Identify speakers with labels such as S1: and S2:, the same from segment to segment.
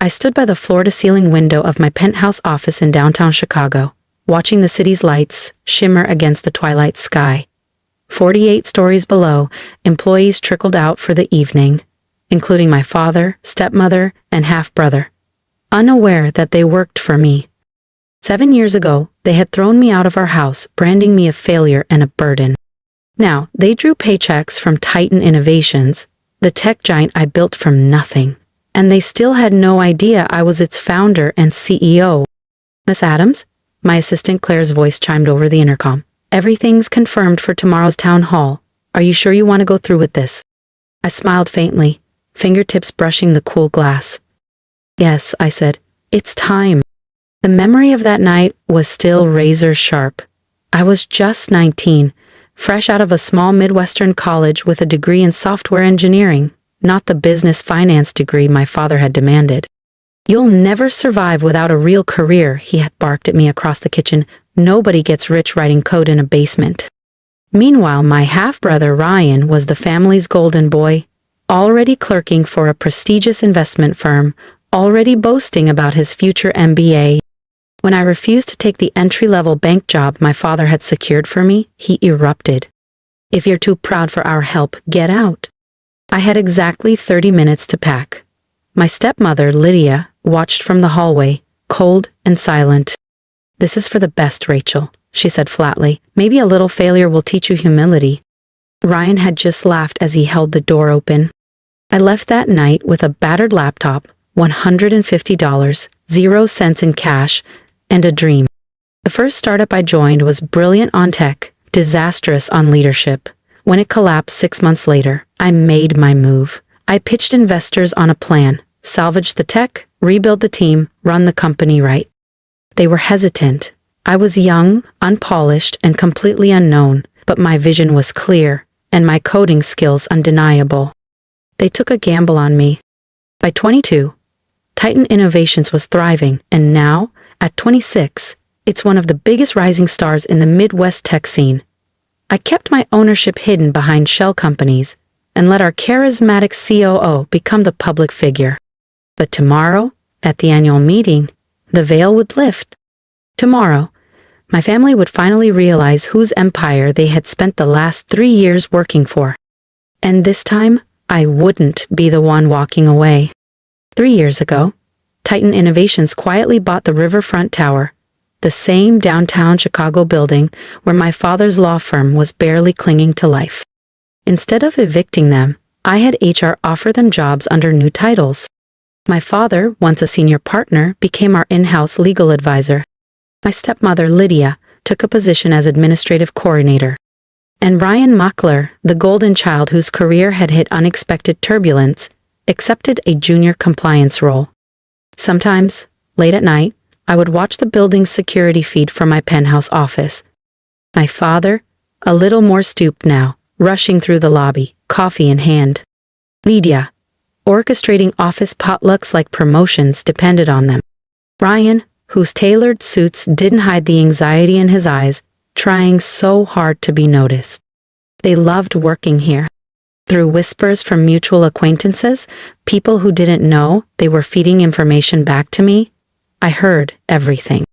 S1: I stood by the floor-to-ceiling window of my penthouse office in downtown Chicago, watching the city's lights shimmer against the twilight sky. 48 stories below, employees trickled out for the evening, including my father, stepmother, and half-brother, unaware that they worked for me. 7 years ago, they had thrown me out of our house, branding me a failure and a burden. Now, they drew paychecks from Titan Innovations, the tech giant I built from nothing, and they still had no idea I was its founder and CEO. "Miss Adams?" My assistant Claire's voice chimed over the intercom. "Everything's confirmed for tomorrow's town hall. Are you sure you want to go through with this?" I smiled faintly, fingertips brushing the cool glass. "Yes," I said. "It's time." The memory of that night was still razor sharp. I was just 19, fresh out of a small Midwestern college with a degree in software engineering, not the business finance degree my father had demanded. "You'll never survive without a real career," he had barked at me across the kitchen. "Nobody gets rich writing code in a basement." Meanwhile, my half-brother Ryan was the family's golden boy, already clerking for a prestigious investment firm, already boasting about his future MBA. When I refused to take the entry-level bank job my father had secured for me, he erupted. "If you're too proud for our help, get out." I had exactly 30 minutes to pack. My stepmother, Lydia, watched from the hallway, cold and silent. "This is for the best, Rachel," she said flatly. "Maybe a little failure will teach you humility." Ryan had just laughed as he held the door open. I left that night with a battered laptop, $150, 0 cents in cash, and a dream. The first startup I joined was brilliant on tech, disastrous on leadership. When it collapsed 6 months later, I made my move. I pitched investors on a plan: salvage the tech, rebuild the team, run the company right. They were hesitant. I was young, unpolished, and completely unknown, but my vision was clear, and my coding skills undeniable. They took a gamble on me. By 22, Titan Innovations was thriving, and now, at 26, it's one of the biggest rising stars in the Midwest tech scene. I kept my ownership hidden behind shell companies and let our charismatic COO become the public figure. But tomorrow, at the annual meeting, the veil would lift. Tomorrow, my family would finally realize whose empire they had spent the last 3 years working for. And this time, I wouldn't be the one walking away. 3 years ago, Titan Innovations quietly bought the Riverfront Tower, the same downtown Chicago building where my father's law firm was barely clinging to life. Instead of evicting them, I had HR offer them jobs under new titles. My father, once a senior partner, became our in-house legal advisor. My stepmother, Lydia, took a position as administrative coordinator. And Ryan Mockler, the golden child whose career had hit unexpected turbulence, accepted a junior compliance role. Sometimes, late at night, I would watch the building's security feed from my penthouse office. My father, a little more stooped now, rushing through the lobby, coffee in hand. Lydia, orchestrating office potlucks like promotions depended on them. Ryan, whose tailored suits didn't hide the anxiety in his eyes, trying so hard to be noticed. They loved working here. Through whispers from mutual acquaintances, people who didn't know they were feeding information back to me, I heard everything.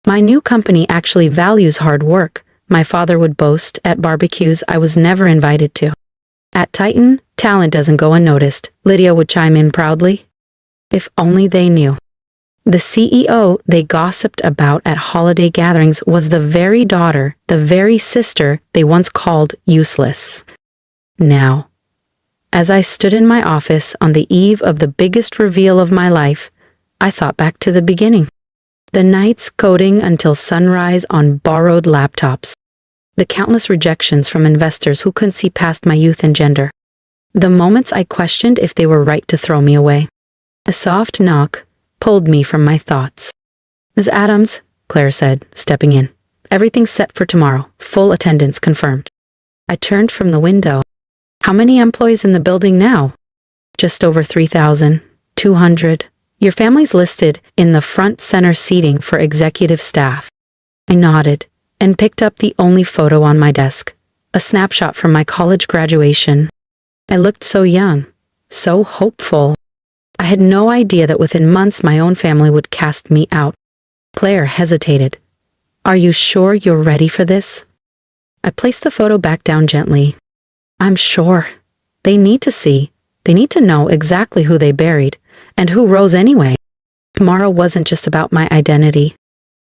S1: "My new company actually values hard work," my father would boast at barbecues I was never invited to. "At Titan, talent doesn't go unnoticed," Lydia would chime in proudly. If only they knew. The CEO they gossiped about at holiday gatherings was the very daughter, the very sister they once called useless. Now, as I stood in my office on the eve of the biggest reveal of my life, I thought back to the beginning. The nights coding until sunrise on borrowed laptops. The countless rejections from investors who couldn't see past my youth and gender. The moments I questioned if they were right to throw me away. A soft knock pulled me from my thoughts. "Ms. Adams," Claire said, stepping in. "Everything's set for tomorrow. Full attendance confirmed." I turned from the window. "How many employees in the building now?" "Just over 3,200. Your family's listed in the front center seating for executive staff." I nodded and picked up the only photo on my desk, a snapshot from my college graduation. I looked so young, so hopeful. I had no idea that within months my own family would cast me out. Claire hesitated. Are you sure you're ready for this? I placed the photo back down gently. I'm sure. They need to see. They need to know exactly who they buried, and who rose anyway. Tomorrow wasn't just about my identity.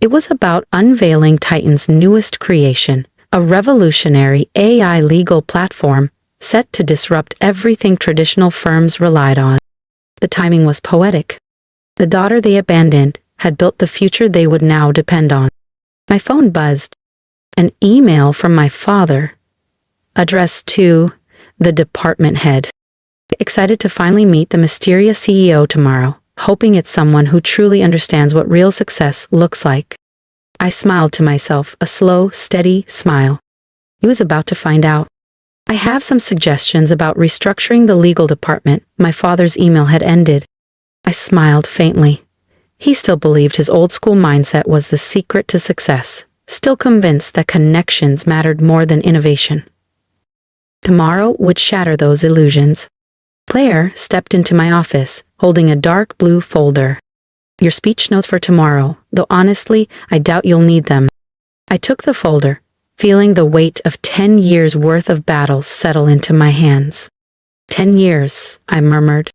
S1: It was about unveiling Titan's newest creation, a revolutionary AI legal platform set to disrupt everything traditional firms relied on. The timing was poetic. The daughter they abandoned had built the future they would now depend on. My phone buzzed. An email from my father, addressed to the department head. Excited to finally meet the mysterious CEO tomorrow, hoping it's someone who truly understands what real success looks like. I smiled to myself, a slow, steady smile. He was about to find out. I have some suggestions about restructuring the legal department. My father's email had ended. I smiled faintly. He still believed his old-school mindset was the secret to success, still convinced that connections mattered more than innovation. Tomorrow would shatter those illusions. Claire stepped into my office, holding a dark blue folder. Your speech notes for tomorrow, though honestly, I doubt you'll need them. I took the folder, feeling the weight of 10 years' worth of battles settle into my hands. 10 years, I murmured.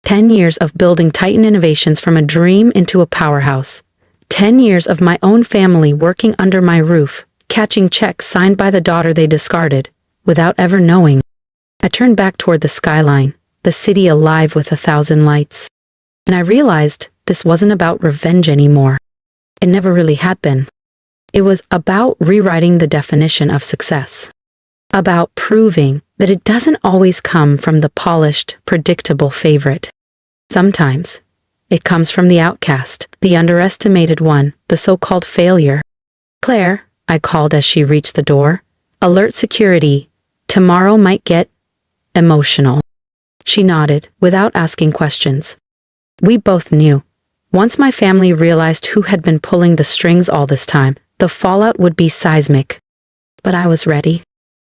S1: 10 years of building Titan Innovations from a dream into a powerhouse. 10 years of my own family working under my roof, catching checks signed by the daughter they discarded, without ever knowing. I turned back toward the skyline, the city alive with 1,000 lights. And I realized this wasn't about revenge anymore. It never really had been. It was about rewriting the definition of success. About proving that it doesn't always come from the polished, predictable favorite. Sometimes, it comes from the outcast, the underestimated one, the so-called failure. Claire, I called as she reached the door. Alert security. Tomorrow might get emotional. She nodded, without asking questions. We both knew. Once my family realized who had been pulling the strings all this time, the fallout would be seismic. But I was ready.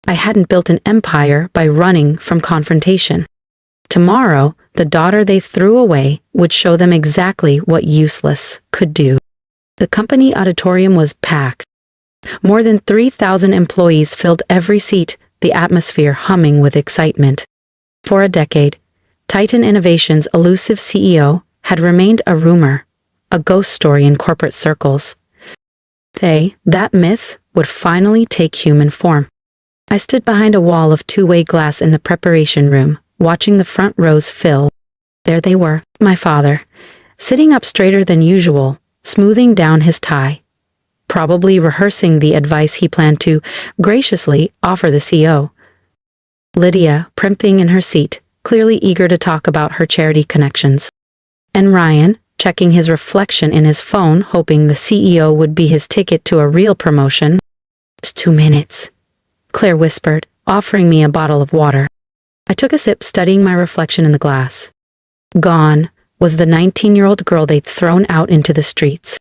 S1: I hadn't built an empire by running from confrontation. Tomorrow, the daughter they threw away would show them exactly what useless could do. The company auditorium was packed. More than 3,000 employees filled every seat, the atmosphere humming with excitement. For a decade, Titan Innovations' elusive CEO had remained a rumor, a ghost story in corporate circles. Today, that myth would finally take human form. I stood behind a wall of two-way glass in the preparation room, watching the front rows fill. There they were, my father, sitting up straighter than usual, smoothing down his tie, probably rehearsing the advice he planned to graciously offer the CEO. Lydia, primping in her seat, clearly eager to talk about her charity connections. And Ryan, checking his reflection in his phone, hoping the CEO would be his ticket to a real promotion. Just 2 minutes, Claire whispered, offering me a bottle of water. I took a sip, studying my reflection in the glass. Gone was the 19-year-old girl they'd thrown out into the streets.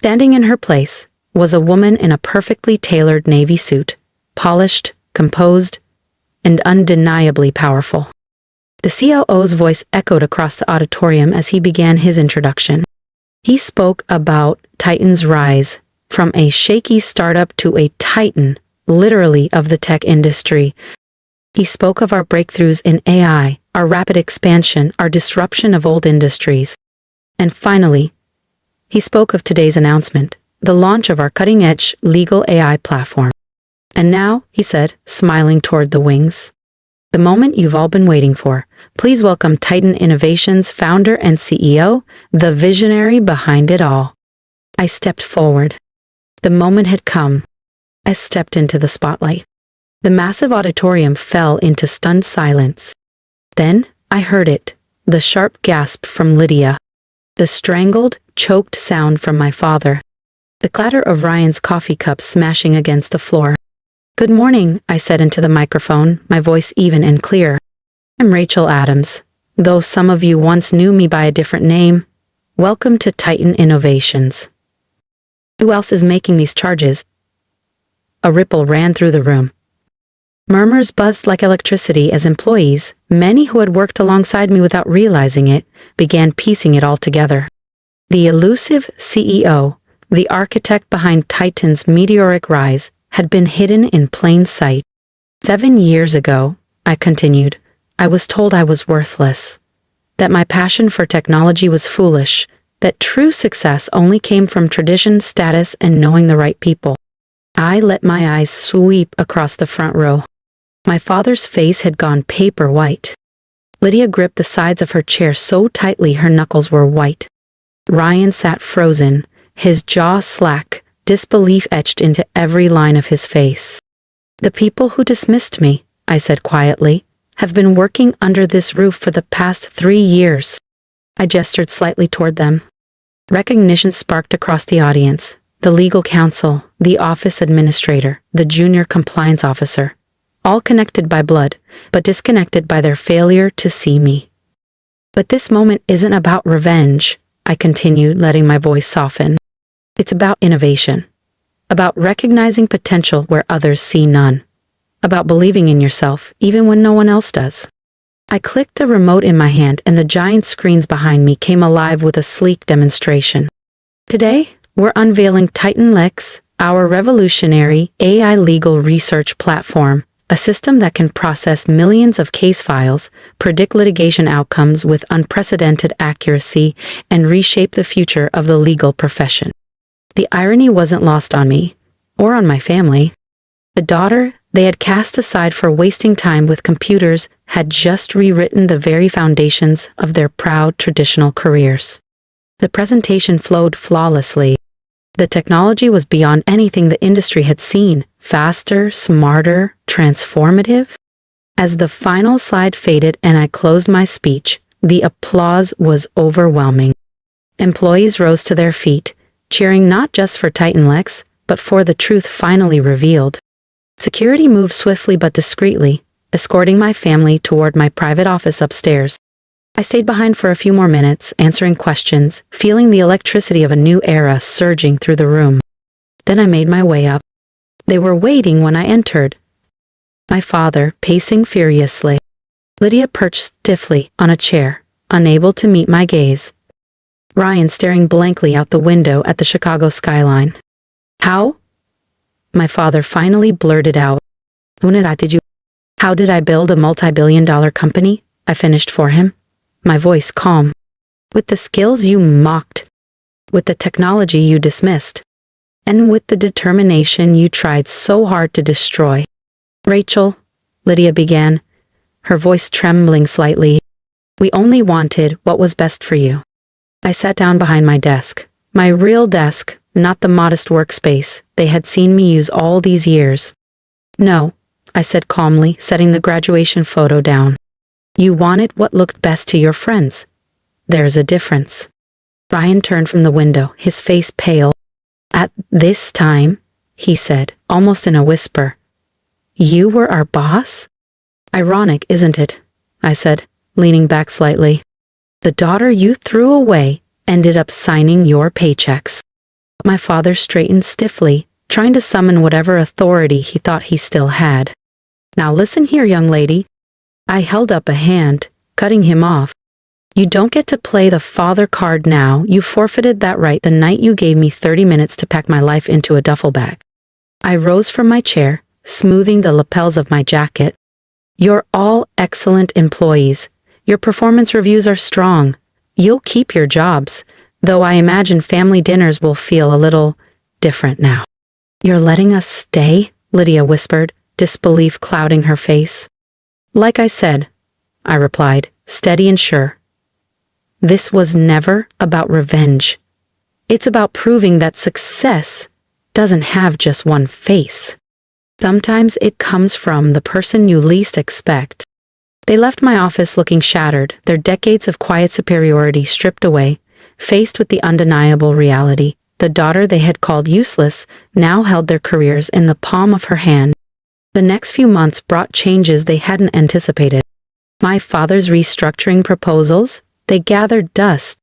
S1: Standing in her place was a woman in a perfectly tailored navy suit, polished, composed, and undeniably powerful. The COO's voice echoed across the auditorium as he began his introduction. He spoke about Titan's rise, from a shaky startup to a titan, literally, of the tech industry. He spoke of our breakthroughs in AI, our rapid expansion, our disruption of old industries. And finally, he spoke of today's announcement, the launch of our cutting-edge legal AI platform. And now, he said, smiling toward the wings, the moment you've all been waiting for. Please welcome Titan Innovations founder and CEO, the visionary behind it all. I stepped forward. The moment had come. I stepped into the spotlight. The massive auditorium fell into stunned silence. Then I heard it, the sharp gasp from Lydia, the strangled, choked sound from my father, the clatter of Ryan's coffee cup smashing against the floor. Good morning, I said into the microphone, my voice even and clear. I'm Rachel Adams. Though some of you once knew me by a different name, welcome to Titan Innovations. Who else is making these charges? A ripple ran through the room. Murmurs buzzed like electricity as employees, many who had worked alongside me without realizing it, began piecing it all together. The elusive CEO, the architect behind Titan's meteoric rise, had been hidden in plain sight. 7 years ago, I continued, I was told I was worthless, that my passion for technology was foolish, that true success only came from tradition, status, and knowing the right people. I let my eyes sweep across the front row. My father's face had gone paper white. Lydia gripped the sides of her chair so tightly her knuckles were white. Ryan sat frozen, his jaw slack, disbelief etched into every line of his face. The people who dismissed me, I said quietly, have been working under this roof for the past 3 years. I gestured slightly toward them. Recognition sparked across the audience. The legal counsel, the office administrator, the junior compliance officer, all connected by blood, but disconnected by their failure to see me. But this moment isn't about revenge, I continued, letting my voice soften. It's about innovation, about recognizing potential where others see none, about believing in yourself even when no one else does. I clicked a remote in my hand and the giant screens behind me came alive with a sleek demonstration. Today, we're unveiling Titan Lex, our revolutionary AI legal research platform, a system that can process millions of case files, predict litigation outcomes with unprecedented accuracy, and reshape the future of the legal profession. The irony wasn't lost on me, or on my family. The daughter they had cast aside for wasting time with computers had just rewritten the very foundations of their proud traditional careers. The presentation flowed flawlessly. The technology was beyond anything the industry had seen, faster, smarter, transformative. As the final slide faded and I closed my speech, the applause was overwhelming. Employees rose to their feet, cheering not just for Titan Lex, but for the truth finally revealed. Security moved swiftly but discreetly, escorting my family toward my private office upstairs. I stayed behind for a few more minutes, answering questions, feeling the electricity of a new era surging through the room. Then I made my way up. They were waiting when I entered. My father, pacing furiously. Lydia perched stiffly on a chair, unable to meet my gaze. Ryan staring blankly out the window at the Chicago skyline. How? My father finally blurted out. How did I build a multi-billion-dollar company? I finished for him, my voice calm. With the skills you mocked, with the technology you dismissed, and with the determination you tried so hard to destroy. Rachel, Lydia began, her voice trembling slightly, we only wanted what was best for you. I sat down behind my desk, my real desk, not the modest workspace they had seen me use all these years. No, I said calmly, setting the graduation photo down. You wanted what looked best to your friends. There's a difference. Ryan turned from the window, his face pale. At this time, he said, almost in a whisper, you were our boss? Ironic, isn't it? I said, leaning back slightly. The daughter you threw away ended up signing your paychecks. My father straightened stiffly, trying to summon whatever authority he thought he still had. Now listen here, young lady. I held up a hand, cutting him off. You don't get to play the father card now. You forfeited that right the night you gave me 30 minutes to pack my life into a duffel bag. I rose from my chair, smoothing the lapels of my jacket. You're all excellent employees. Your performance reviews are strong. You'll keep your jobs, though I imagine family dinners will feel a little different now. You're letting us stay? Lydia whispered, disbelief clouding her face. Like I said, I replied, steady and sure. This was never about revenge. It's about proving that success doesn't have just one face. Sometimes it comes from the person you least expect. They left my office looking shattered, their decades of quiet superiority stripped away, faced with the undeniable reality. The daughter they had called useless now held their careers in the palm of her hand. The next few months brought changes they hadn't anticipated. My father's restructuring proposals, they gathered dust.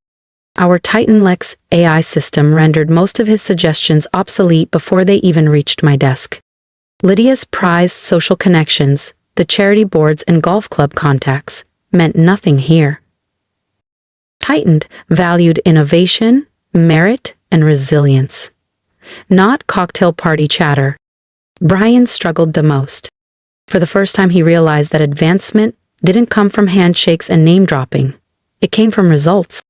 S1: Our Titan Lex AI system rendered most of his suggestions obsolete before they even reached my desk. Lydia's prized social connections, the charity boards and golf club contacts, meant nothing here. Titan valued innovation, merit, and resilience. Not cocktail party chatter. Brian struggled the most. For the first time he realized that advancement didn't come from handshakes and name-dropping. It came from results.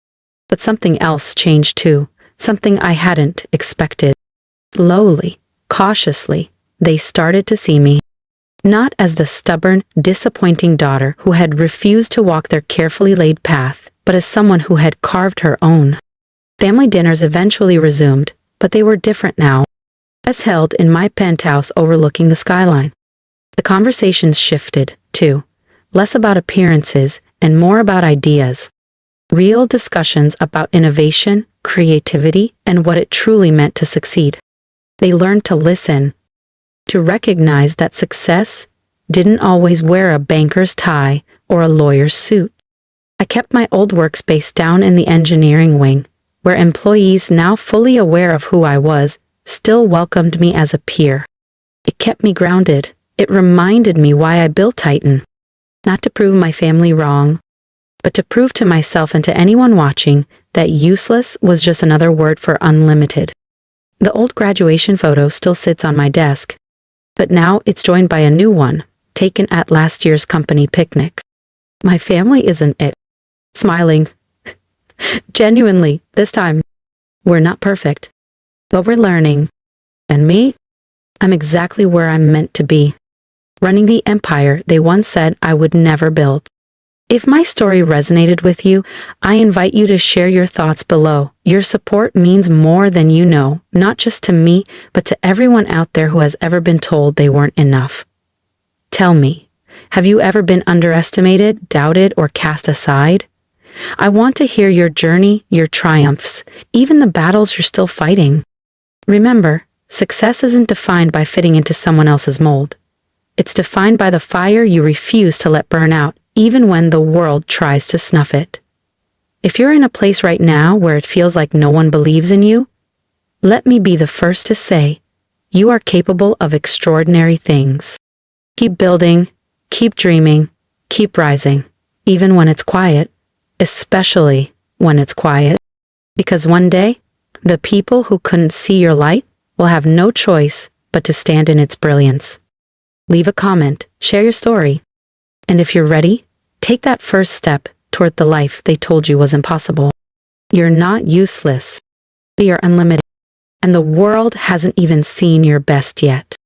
S1: But something else changed too, something I hadn't expected. Slowly, cautiously, they started to see me. Not as the stubborn, disappointing daughter who had refused to walk their carefully laid path, but as someone who had carved her own. Family dinners eventually resumed, but they were different now. As held in my penthouse overlooking the skyline. The conversations shifted, too, less about appearances and more about ideas. Real discussions about innovation, creativity, and what it truly meant to succeed. They learned to listen, to recognize that success didn't always wear a banker's tie or a lawyer's suit. I kept my old workspace down in the engineering wing, where employees now fully aware of who I was, still welcomed me as a peer. It kept me grounded. It reminded me why I built Titan. Not to prove my family wrong, but to prove to myself and to anyone watching that useless was just another word for unlimited. The old graduation photo still sits on my desk, but now it's joined by a new one, taken at last year's company picnic. My family isn't it. Smiling. Genuinely, this time. We're not perfect, but we're learning. And me? I'm exactly where I'm meant to be. Running the empire they once said I would never build. If my story resonated with you, I invite you to share your thoughts below. Your support means more than you know, not just to me, but to everyone out there who has ever been told they weren't enough. Tell me, have you ever been underestimated, doubted, or cast aside? I want to hear your journey, your triumphs, even the battles you're still fighting. Remember, success isn't defined by fitting into someone else's mold. It's defined by the fire you refuse to let burn out, even when the world tries to snuff it. If you're in a place right now where it feels like no one believes in you, let me be the first to say, you are capable of extraordinary things. Keep building, keep dreaming, keep rising, even when it's quiet, especially when it's quiet. Because one day, the people who couldn't see your light will have no choice but to stand in its brilliance. Leave a comment, share your story. And if you're ready, take that first step toward the life they told you was impossible. You're not useless. You're unlimited. And the world hasn't even seen your best yet.